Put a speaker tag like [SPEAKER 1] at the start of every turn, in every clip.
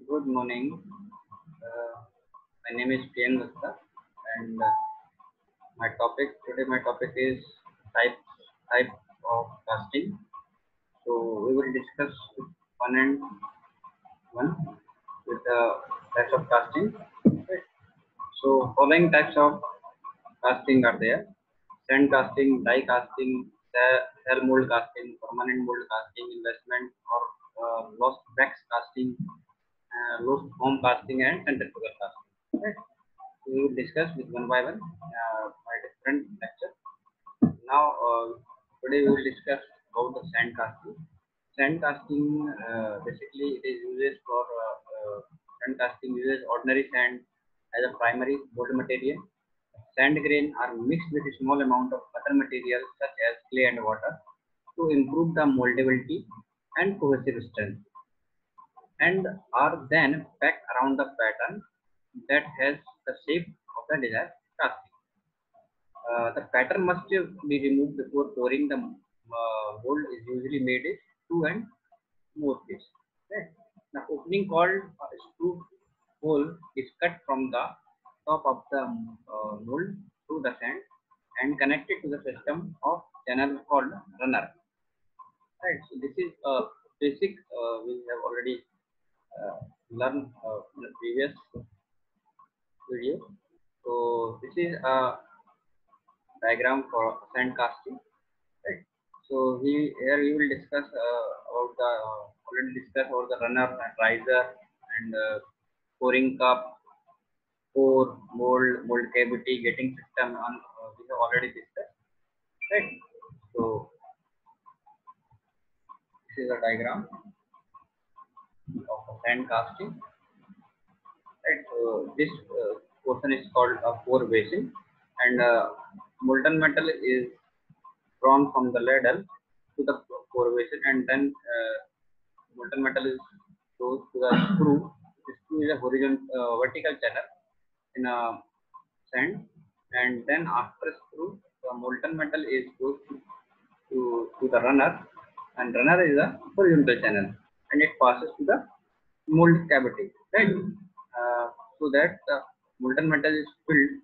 [SPEAKER 1] Good morning. My name is Priyan Gupta, and my topic is type type of casting. So we will discuss one and one with the types of casting. Right. So following types of casting are there: sand casting, die casting, cell mold casting, permanent mold casting, investment or lost wax casting, lost foam casting, and centrifugal casting. Right. We will discuss with one by one my different lecture. Now, today we will discuss about the sand casting. Sand casting basically it is used for sand casting uses ordinary sand as a primary mold material. Sand grain are mixed with a small amount of other materials such as clay and water to improve the moldability and cohesive strength, and are then packed around the pattern that has the shape of the desired casting. The pattern must be removed before pouring. The mold is usually made is two and more piece. Right? The opening called screw hole is cut from the top of the mold to the sand and connected to the system of channel called runner. Right. So this is a basic we have already learned in the previous video. So this is a diagram for sand casting. Right. So here we will discuss about the already discussed about the runner and riser and pouring cup, pour, mold cavity, getting system on we have already discussed. Right. So this is a diagram of sand casting. Right. So this portion is called a pour basin, and molten metal is drawn from the ladle to the pour basin, and then molten metal is goes to the screw. The screw is a vertical channel in a sand, and then after screw, the molten metal is goes to the runner, and runner is a horizontal channel, and it passes to the mold cavity, right? So that the molten metal is filled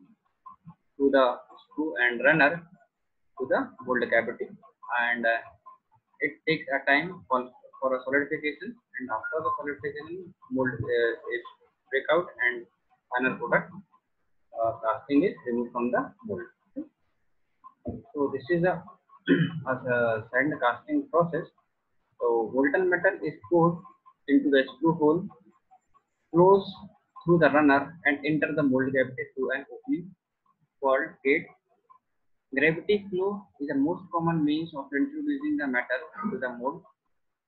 [SPEAKER 1] to the screw and runner to the mold cavity, and it takes a time for a solidification, and after the solidification mold is break out and final product casting is removed from the mold. So this is a sand casting process. So molten metal is poured into the screw hole, flows through the runner, and enter the mold cavity through an opening called gate. Gravity flow is the most common means of introducing the metal into the mold.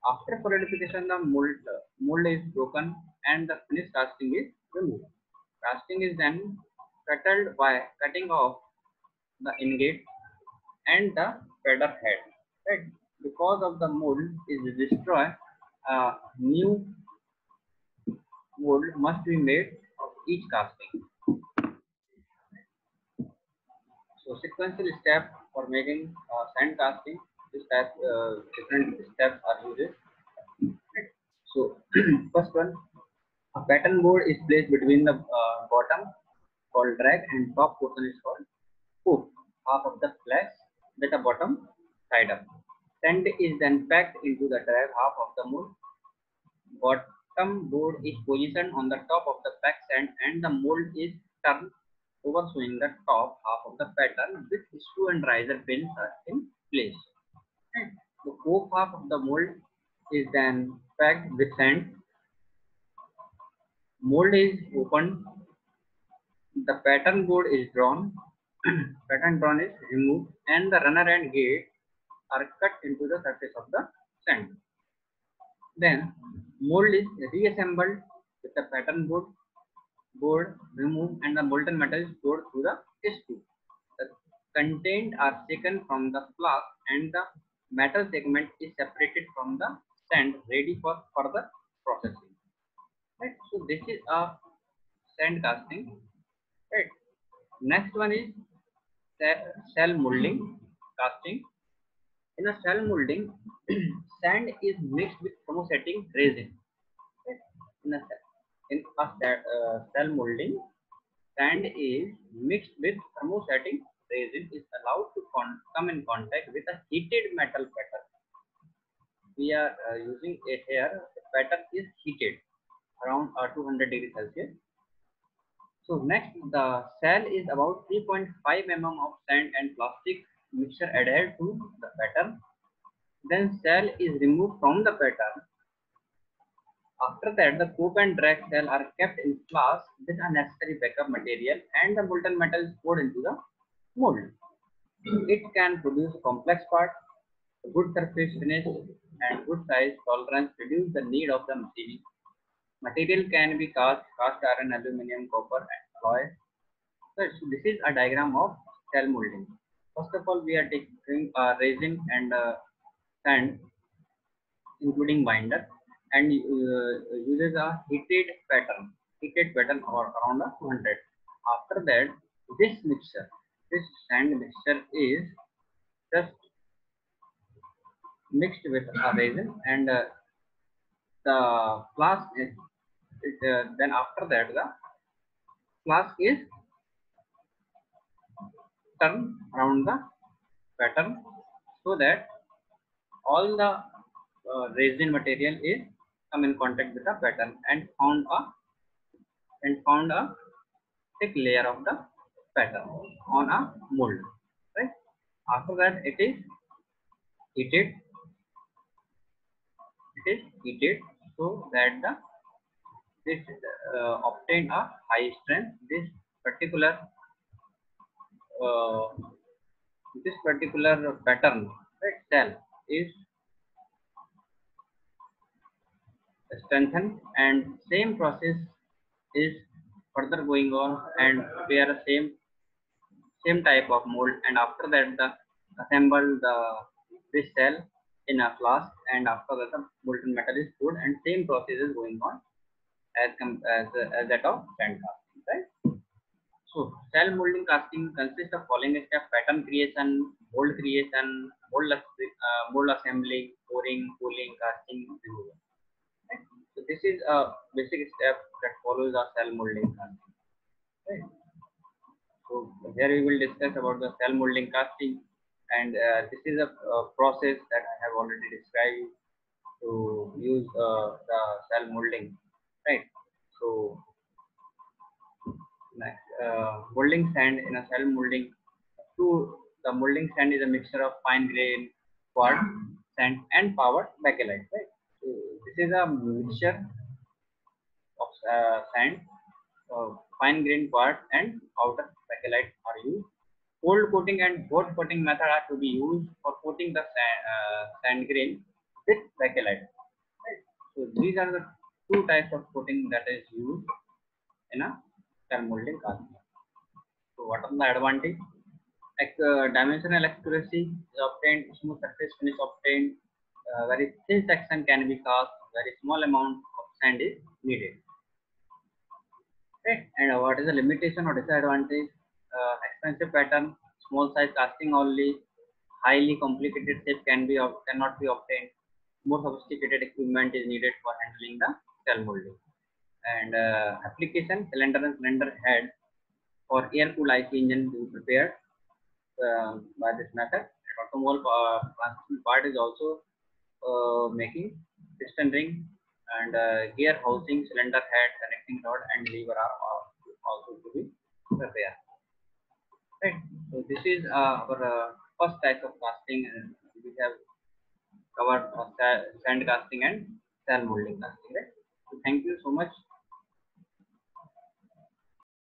[SPEAKER 1] After solidification, the mold is broken and the finished casting is removed. Casting is then settled by cutting off the ingot and the feather head. Right? Because of the mold is destroyed, a new mold must be made of each casting. So sequential step for making sand casting. This type different steps are used. So first one, a pattern board is placed between the bottom called drag and top portion is called hook, half of the flesh with the bottom side up. Sand is then packed into the drag half of the mold. Bottom board is positioned on the top of the packed sand and the mold is turned over showing the top half of the pattern with screw and riser pins are in place. And the top half of the mold is then packed with sand. Mold is opened, the pattern board is drawn, pattern drawn is removed, and the runner and gate are cut into the surface of the sand. Then mold is reassembled with the pattern board removed and the molten metal is poured through the screw. The content are taken from the flask and the metal segment is separated from the sand ready for further processing. Right. So this is a sand casting. Right. Next one is shell molding casting. In a shell molding, sand is mixed with thermosetting resin. Right. In a In a cell molding, sand is mixed with thermostatic resin is allowed to come in contact with a heated metal pattern. We are using it here. The pattern is heated around 200 degrees Celsius. So next, the cell is about 3.5 mm of sand and plastic mixture adhered to the pattern. Then cell is removed from the pattern. After that, the cope and drag cell are kept in flask with a necessary backup material, and the molten metal is poured into the mold. It can produce complex parts, good surface finish, and good size tolerance reduce the need of the machining. Material can be cast iron, aluminum, copper, and alloy. So this is a diagram of cell molding. First of all, we are taking resin and sand, including binder, and uses a heated pattern or around 200. After that, this mixture, this sand mixture is just mixed with a resin, and the flask is then after that the flask is turned around the pattern so that all the resin material is come in contact with the pattern and found a thick layer of the pattern on a mold, right? After that, heated it is heated so that the this obtain a high strength. Particular uh, this particular pattern, right, cell is strengthened, and same process is further going on, and prepare a same type of mold, and after that the assemble the this cell in a flask, and after that the molten metal is poured, and same process is going on as that of sand casting, right? So cell molding casting consists of following step: pattern creation, mold assembly, pouring, cooling, casting, removal. Right? So this is a basic step that follows a cell molding casting. Right? So here we will discuss about the cell molding casting, and this is a process that I have already described to use the cell molding, right? So next, molding sand in a cell molding. The molding sand is a mixture of fine grain quartz sand and powered bakelite, right? So this is a mixture of sand, fine grain quartz, and outer bakelite are used. Cold coating and hot coating method are to be used for coating the sand grain with bakelite. Right? So these are the two types of coating that is used in a cell molding casting. So what are the advantage? Dimensional accuracy is obtained, smooth surface finish obtained, very thin section can be cast, very small amount of sand is needed. Right? And what is the limitation or disadvantage? Expensive pattern, small size casting only, highly complicated shape cannot be obtained. More sophisticated equipment is needed for handling the cell molding. And application: cylinder and cylinder head for air-cooled IC engine to be prepared by this method. And automobile transmission part is also making piston ring, and gear housing, cylinder head, connecting rod, and lever are also to be prepared. Right. So this is our first type of casting, and we have covered sand casting and cell molding casting. Right. So thank you so much